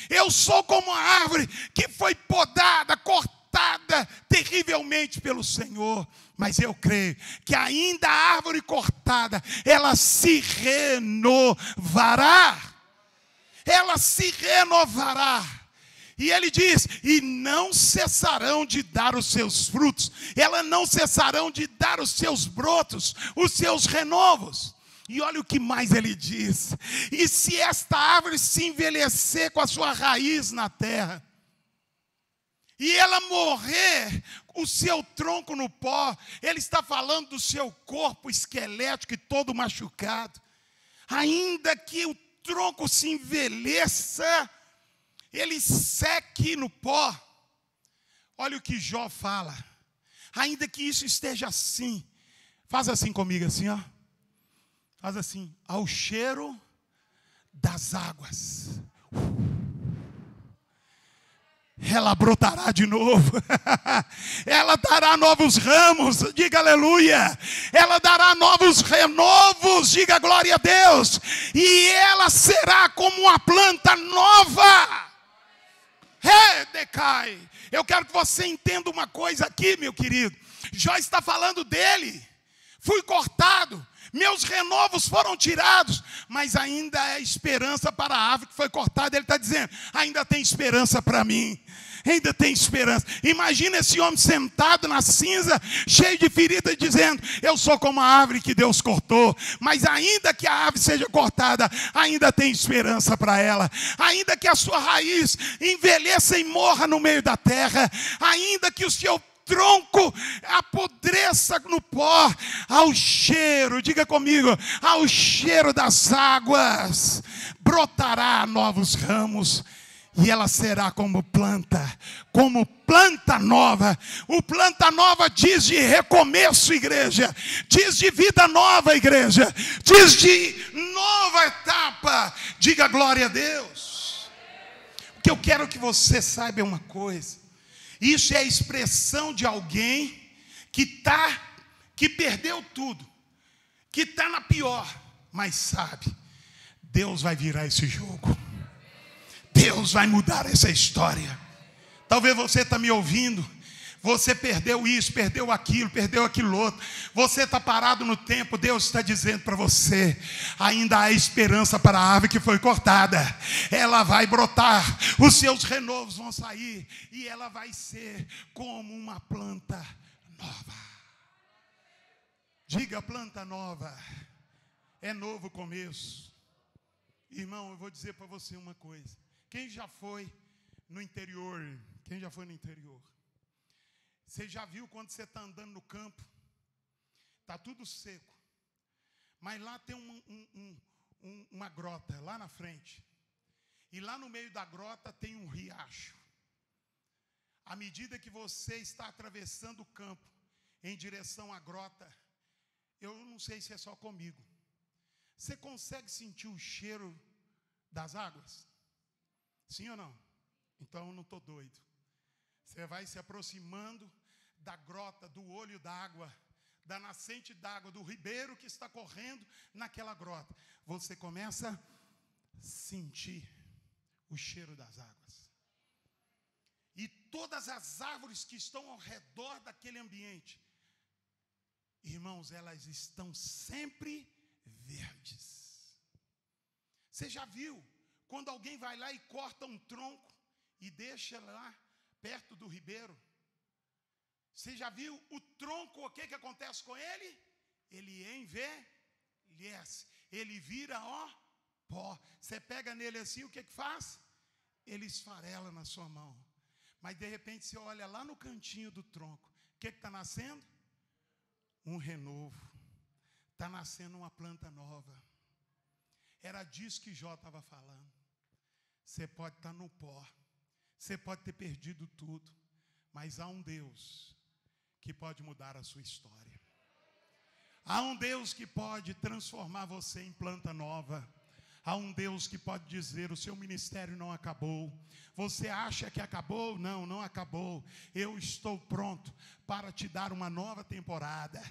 Eu sou como uma árvore que foi podada, cortada terrivelmente pelo Senhor. Mas eu creio que ainda a árvore cortada, ela se renovará. Ela se renovará. E ele diz: e não cessarão de dar os seus frutos. Elas não cessarão de dar os seus brotos, os seus renovos. E olha o que mais ele diz: e se esta árvore se envelhecer com a sua raiz na terra, e ela morrer, o seu tronco no pó. Ele está falando do seu corpo esquelético e todo machucado. Ainda que o tronco se envelheça, ele seque no pó. Olha o que Jó fala: ainda que isso esteja assim, faz assim comigo, assim, ó. Faz assim: ao cheiro das águas, ela brotará de novo. Ela dará novos ramos, diga aleluia. Ela dará novos renovos, diga glória a Deus. E ela será como uma planta nova. Decai. Eu quero que você entenda uma coisa aqui, meu querido. Jó está falando dele. Fui cortado, meus renovos foram tirados, mas ainda há esperança para a árvore que foi cortada. Ele está dizendo: ainda tem esperança para mim. Ainda tem esperança. Imagina esse homem sentado na cinza, cheio de feridas, dizendo: eu sou como a árvore que Deus cortou. Mas ainda que a árvore seja cortada, ainda tem esperança para ela. Ainda que a sua raiz envelheça e morra no meio da terra, ainda que o seu tronco apodreça no pó, ao cheiro, diga comigo, ao cheiro das águas, brotará novos ramos. E ela será como planta nova. O planta nova diz de recomeço, igreja. Diz de vida nova, igreja. Diz de nova etapa. Diga glória a Deus. O que eu quero que você saiba é uma coisa: isso é a expressão de alguém que perdeu tudo, que está na pior, mas sabe, Deus vai virar esse jogo. Deus vai mudar essa história. Talvez você está me ouvindo, Você perdeu isso, perdeu aquilo outro. Você está parado no tempo. Deus está dizendo para você: ainda há esperança para a árvore que foi cortada. Ela vai brotar, os seus renovos vão sair, e ela vai ser como uma planta nova. Diga: planta nova. É novo começo. Irmão, eu vou dizer para você uma coisa. Quem já foi no interior? Quem já foi no interior? Você já viu quando você está andando no campo? Está tudo seco. Mas lá tem uma grota, lá na frente. E lá no meio da grota tem um riacho. À medida que você está atravessando o campo em direção à grota, eu não sei se é só comigo, você consegue sentir o cheiro das águas? Sim ou não? Então eu não estou doido. Você vai se aproximando da grota, do olho d'água, da nascente d'água, do ribeiro que está correndo naquela grota. Você começa a sentir o cheiro das águas. E todas as árvores que estão ao redor daquele ambiente, irmãos, elas estão sempre verdes. Você já viu quando alguém vai lá e corta um tronco e deixa lá perto do ribeiro? Você já viu o tronco, o que acontece com ele? Ele envelhece, ele vira pó. Você pega nele assim, o que faz? Ele esfarela na sua mão. Mas de repente você olha lá no cantinho do tronco, o que está nascendo? Um renovo. Está nascendo uma planta nova. Era disso que Jó estava falando. Você pode estar no pó, você pode ter perdido tudo, mas há um Deus que pode mudar a sua história. Há um Deus que pode transformar você em planta nova. Há um Deus que pode dizer: o seu ministério não acabou. Você acha que acabou? Não, não acabou. Eu estou pronto para te dar uma nova temporada.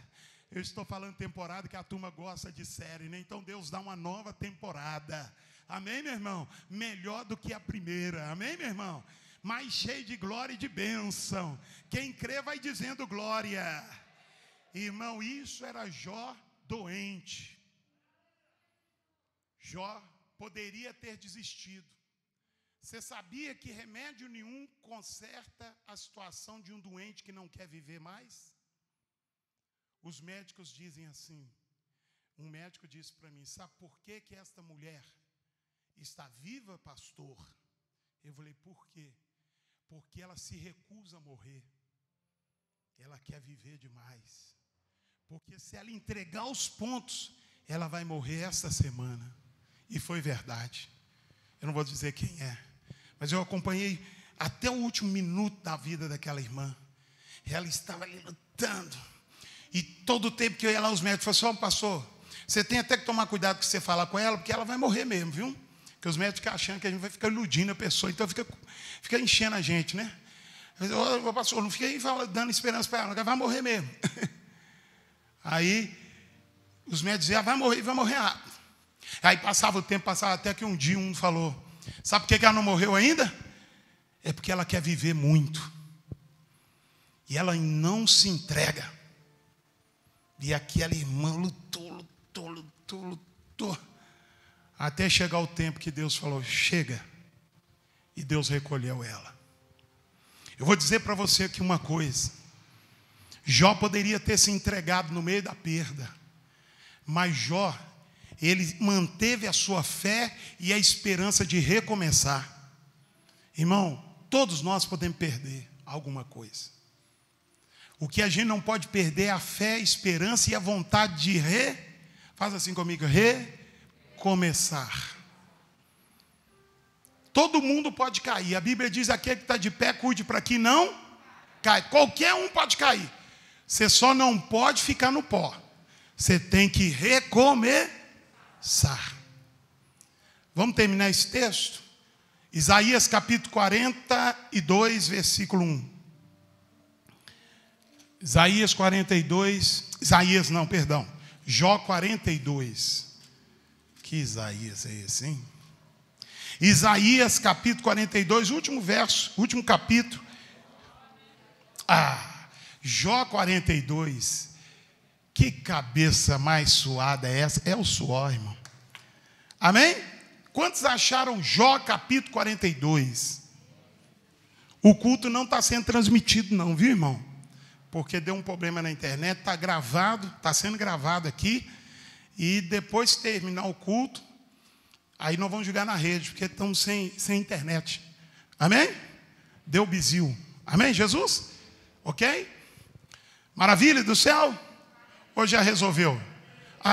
Eu estou falando temporada que a turma gosta de série, né? Então Deus dá uma nova temporada. Amém, meu irmão? Melhor do que a primeira. Amém, meu irmão? Mais cheio de glória e de bênção. Quem crê vai dizendo glória. Irmão, isso era Jó doente. Jó poderia ter desistido. Você sabia que remédio nenhum conserta a situação de um doente que não quer viver mais? Os médicos dizem assim. Um médico disse para mim: sabe por que esta mulher está viva, pastor? Eu falei: por quê? Porque ela se recusa a morrer. Ela quer viver demais. Porque se ela entregar os pontos, ela vai morrer esta semana. E foi verdade. Eu não vou dizer quem é, mas eu acompanhei até o último minuto da vida daquela irmã. Ela estava ali lutando. E todo o tempo que eu ia lá, os médicos falaram: pastor, você tem até que tomar cuidado com o que você falar com ela, porque ela vai morrer mesmo, viu? Porque os médicos ficam achando que a gente vai ficar iludindo a pessoa, então fica enchendo a gente, né? Ô, pastor, não fica aí dando esperança para ela vai morrer mesmo. Aí os médicos diziam: vai morrer rápido. Aí passava o tempo, passava até que um dia um falou: sabe por que ela não morreu ainda? É porque ela quer viver muito. E ela não se entrega. E aquela irmã lutou. Até chegar o tempo que Deus falou: chega. E Deus recolheu ela. Eu vou dizer para você aqui uma coisa. Jó poderia ter se entregado no meio da perda. Mas Jó, ele manteve a sua fé e a esperança de recomeçar. Irmão, todos nós podemos perder alguma coisa. O que a gente não pode perder é a fé, a esperança e a vontade de faz assim comigo, recomeçar. Todo mundo pode cair. A Bíblia diz: aquele que está de pé, cuide para que não caia. Qualquer um pode cair. Você só não pode ficar no pó. Você tem que recomeçar. Vamos terminar esse texto? Isaías capítulo 42, versículo 1. Jó 42. Que Isaías é esse, hein? Isaías capítulo 42, último verso, último capítulo. Jó 42. Que cabeça mais suada é essa? É o suor, irmão. Amém? Quantos acharam Jó capítulo 42? O culto não está sendo transmitido não, viu, irmão? Porque deu um problema na internet, está gravado, está sendo gravado aqui. E depois que terminar o culto, aí nós vamos jogar na rede, porque estamos sem internet. Amém? Deu bizil. Amém, Jesus? Ok? Maravilha do céu? Ou já resolveu?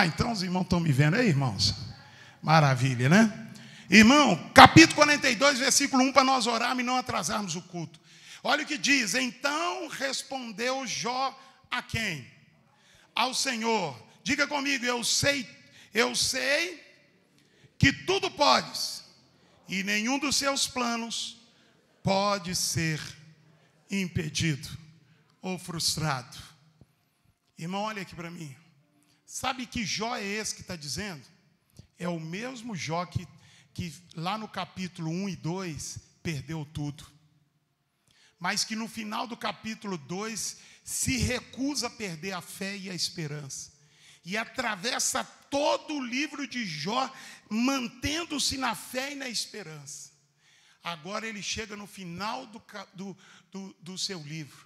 Então os irmãos estão me vendo aí, irmãos? Maravilha, né? Irmão, capítulo 42, versículo 1, para nós orarmos e não atrasarmos o culto. Olha o que diz: então respondeu Jó a quem? Ao Senhor. Diga comigo: eu sei que tudo podes, e nenhum dos seus planos pode ser impedido ou frustrado. Irmão, olha aqui para mim. Sabe que Jó é esse que está dizendo? É o mesmo Jó que lá no capítulo 1 e 2 perdeu tudo. Mas que no final do capítulo 2 se recusa a perder a fé e a esperança. E atravessa todo o livro de Jó, mantendo-se na fé e na esperança. Agora ele chega no final do seu livro.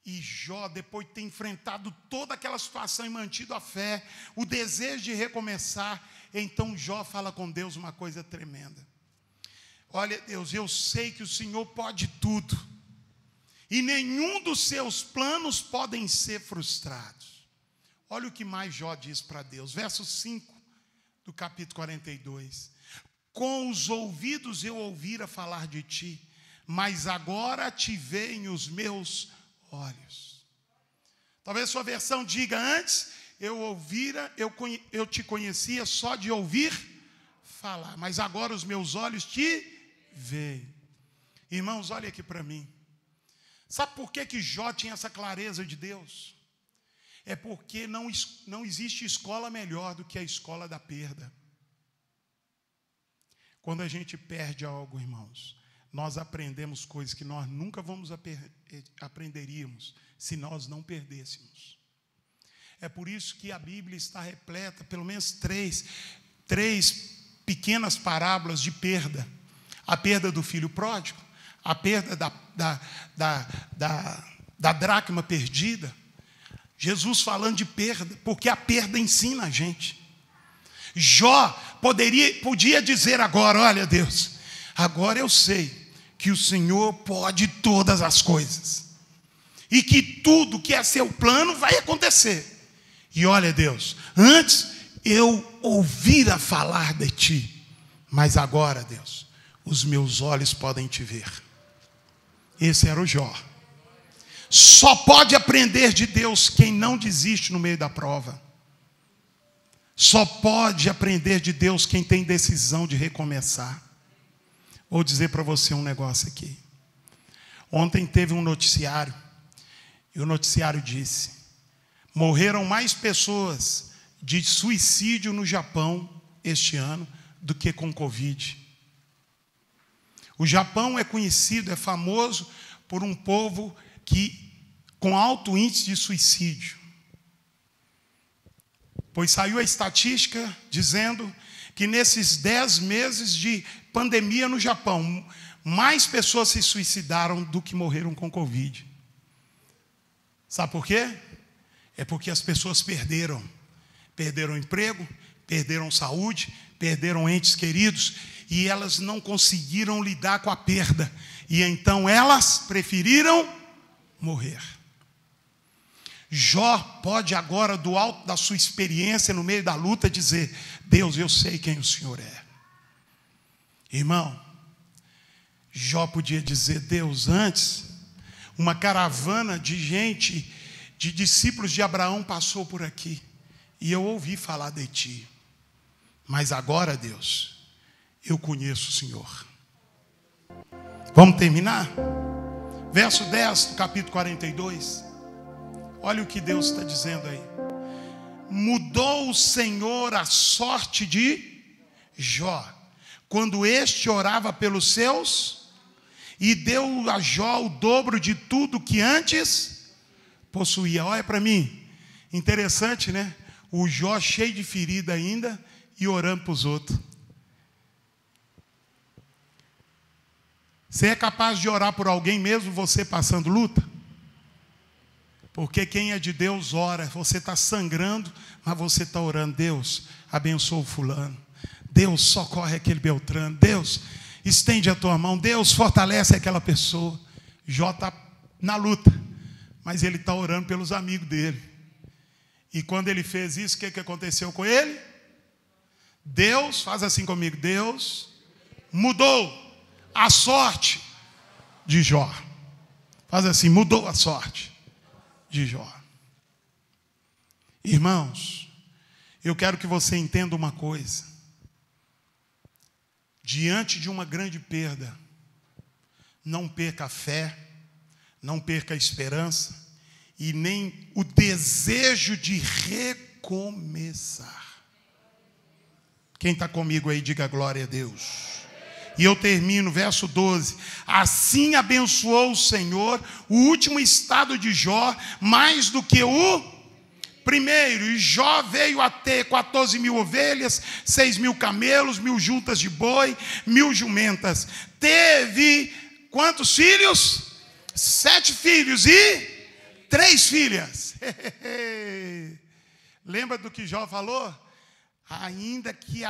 E Jó, depois de ter enfrentado toda aquela situação e mantido a fé, o desejo de recomeçar, então Jó fala com Deus uma coisa tremenda. Olha, Deus, eu sei que o Senhor pode tudo, e nenhum dos seus planos podem ser frustrados. Olha o que mais Jó diz para Deus, verso 5 do capítulo 42. Com os ouvidos eu ouvira falar de ti, mas agora te veem os meus olhos. Talvez sua versão diga: antes eu te conhecia só de ouvir falar, mas agora os meus olhos te veem. Irmãos, olha aqui para mim. Sabe por que Jó tinha essa clareza de Deus? É porque não existe escola melhor do que a escola da perda. Quando a gente perde algo, irmãos, nós aprendemos coisas que nós nunca aprenderíamos se nós não perdêssemos. É por isso que a Bíblia está repleta, pelo menos três pequenas parábolas de perda. A perda do filho pródigo, a perda da dracma perdida. Jesus falando de perda, porque a perda ensina a gente. Jó podia dizer agora: olha, Deus, agora eu sei que o Senhor pode todas as coisas, e que tudo que é seu plano vai acontecer. E olha, Deus, antes eu ouvira falar de ti, mas agora, Deus, os meus olhos podem te ver. Esse era o Jó. Só pode aprender de Deus quem não desiste no meio da prova. Só pode aprender de Deus quem tem decisão de recomeçar. Vou dizer para você um negócio aqui. Ontem teve um noticiário, e o noticiário disse: morreram mais pessoas de suicídio no Japão este ano do que com Covid. O Japão é conhecido, é famoso por um povo com alto índice de suicídio. Pois saiu a estatística dizendo que nesses 10 meses de pandemia no Japão, mais pessoas se suicidaram do que morreram com Covid. Sabe por quê? É porque as pessoas perderam emprego, perderam saúde, perderam entes queridos, e elas não conseguiram lidar com a perda, e então elas preferiram morrer. Jó pode agora, do alto da sua experiência no meio da luta, dizer: Deus, eu sei quem o Senhor é. Irmão, Jó podia dizer: Deus, antes uma caravana de gente, de discípulos de Abraão passou por aqui, e eu ouvi falar de ti, mas agora, Deus, eu conheço o Senhor. Vamos terminar? Verso 10 do capítulo 42. Olha o que Deus está dizendo aí. Mudou o Senhor a sorte de Jó, quando este orava pelos seus, e deu a Jó o dobro de tudo que antes possuía. Olha para mim, interessante, né? O Jó cheio de ferida ainda e orando para os outros. Você é capaz de orar por alguém mesmo você passando luta? Porque quem é de Deus ora. Você está sangrando, mas você está orando. Deus, abençoa o fulano. Deus, socorre aquele Beltrano. Deus, estende a tua mão. Deus, fortalece aquela pessoa. Jó está na luta, mas ele está orando pelos amigos dele. E quando ele fez isso, o que aconteceu com ele? Deus, faz assim comigo, Deus mudou a sorte de Jó. Faz assim, mudou a sorte de Jó. Irmãos, eu quero que você entenda uma coisa. Diante de uma grande perda, não perca a fé, não perca a esperança e nem o desejo de recomeçar. Quem está comigo aí, diga glória a Deus. E eu termino, verso 12. Assim abençoou o Senhor o último estado de Jó, mais do que o primeiro. E Jó veio a ter 14.000 ovelhas, 6.000 camelos, 1.000 juntas de boi, 1.000 jumentas. Teve quantos filhos? 7 filhos e 3 filhas. Lembra do que Jó falou? Ainda que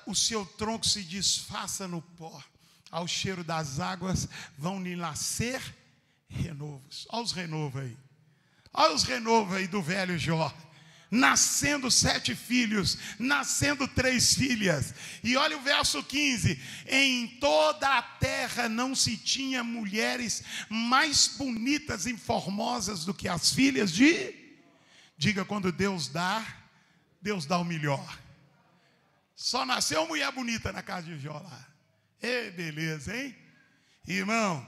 o seu tronco se desfaça no pó, ao cheiro das águas vão lhe nascer renovos. Olha os renovos aí. Olha os renovos aí do velho Jó. Nascendo 7 filhos, nascendo 3 filhas. E olha o verso 15. Em toda a terra não se tinha mulheres mais bonitas e formosas do que as filhas de... Diga, quando Deus dá o melhor. Só nasceu mulher bonita na casa de Jó lá. Ei, beleza, hein? Irmão,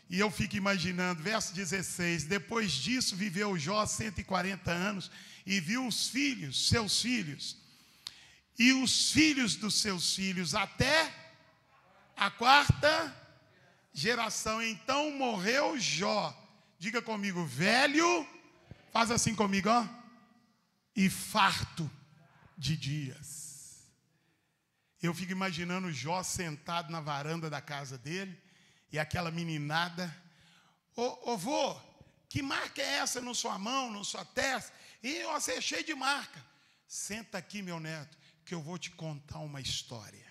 e eu fico imaginando, verso 16. Depois disso viveu Jó 140 anos e viu os filhos, seus filhos, e os filhos dos seus filhos, até a 4ª geração. Então morreu Jó. Diga comigo, velho, faz assim comigo, ó, e farto de dias. Eu fico imaginando Jó sentado na varanda da casa dele, e aquela meninada, ô vô, que marca é essa na sua mão, na sua testa? E você é cheio de marca. Senta aqui, meu neto, que eu vou te contar uma história.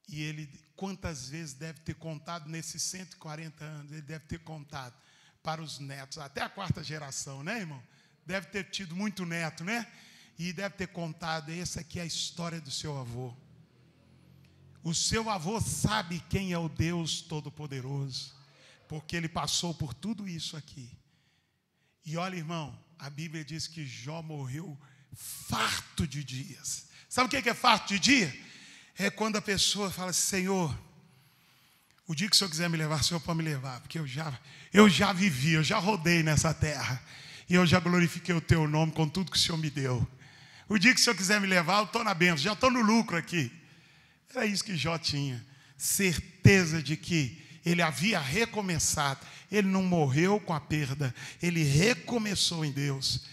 E ele, quantas vezes deve ter contado nesses 140 anos, ele deve ter contado para os netos, até a 4ª geração, né, irmão? Deve ter tido muito neto, né? E deve ter contado, essa aqui é a história do seu avô. O seu avô sabe quem é o Deus Todo-Poderoso, porque ele passou por tudo isso aqui. E olha, irmão, a Bíblia diz que Jó morreu farto de dias. Sabe o que é farto de dia? É quando a pessoa fala assim, Senhor, o dia que o Senhor quiser me levar, o Senhor pode me levar, porque eu já vivi, eu já rodei nessa terra, e eu já glorifiquei o teu nome com tudo que o Senhor me deu. O dia que o Senhor quiser me levar, eu estou na bênção, já estou no lucro aqui. Era isso que Jó tinha, certeza de que ele havia recomeçado. Ele não morreu com a perda, ele recomeçou em Deus,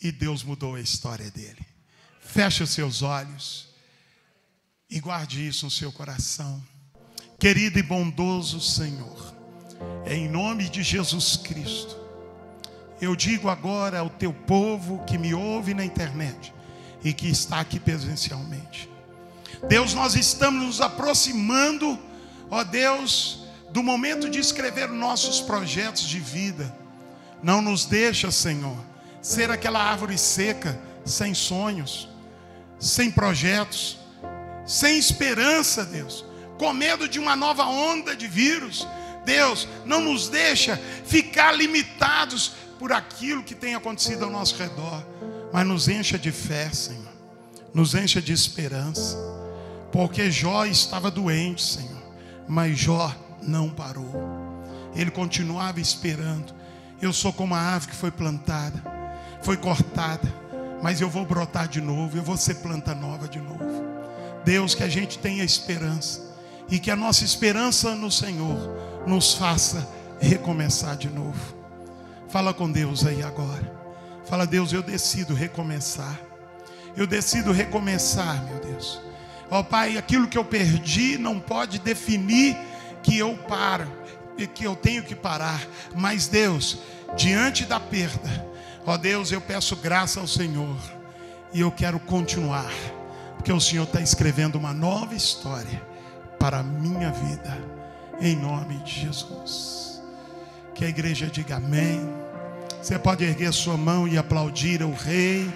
e Deus mudou a história dele. Feche os seus olhos e guarde isso no seu coração. Querido e bondoso Senhor, em nome de Jesus Cristo, eu digo agora ao teu povo que me ouve na internet e que está aqui presencialmente. Deus, nós estamos nos aproximando, ó Deus, do momento de escrever nossos projetos de vida. Não nos deixa, Senhor, ser aquela árvore seca, sem sonhos, sem projetos, sem esperança, Deus, com medo de uma nova onda de vírus. Deus, não nos deixa ficar limitados por aquilo que tem acontecido ao nosso redor, mas nos encha de fé, Senhor, nos encha de esperança, porque Jó estava doente, Senhor, mas Jó não parou, ele continuava esperando. Eu sou como a árvore que foi plantada, foi cortada, mas eu vou brotar de novo, eu vou ser planta nova de novo. Deus, que a gente tenha esperança, e que a nossa esperança no Senhor nos faça recomeçar de novo. Fala com Deus aí agora. Fala: Deus, eu decido recomeçar. Eu decido recomeçar, meu Deus. Ó Pai, aquilo que eu perdi não pode definir que eu paro e que eu tenho que parar. Mas Deus, diante da perda, ó Deus, eu peço graça ao Senhor. E eu quero continuar, porque o Senhor está escrevendo uma nova história para a minha vida, em nome de Jesus. Que a igreja diga amém. Você pode erguer sua mão e aplaudir ao Rei.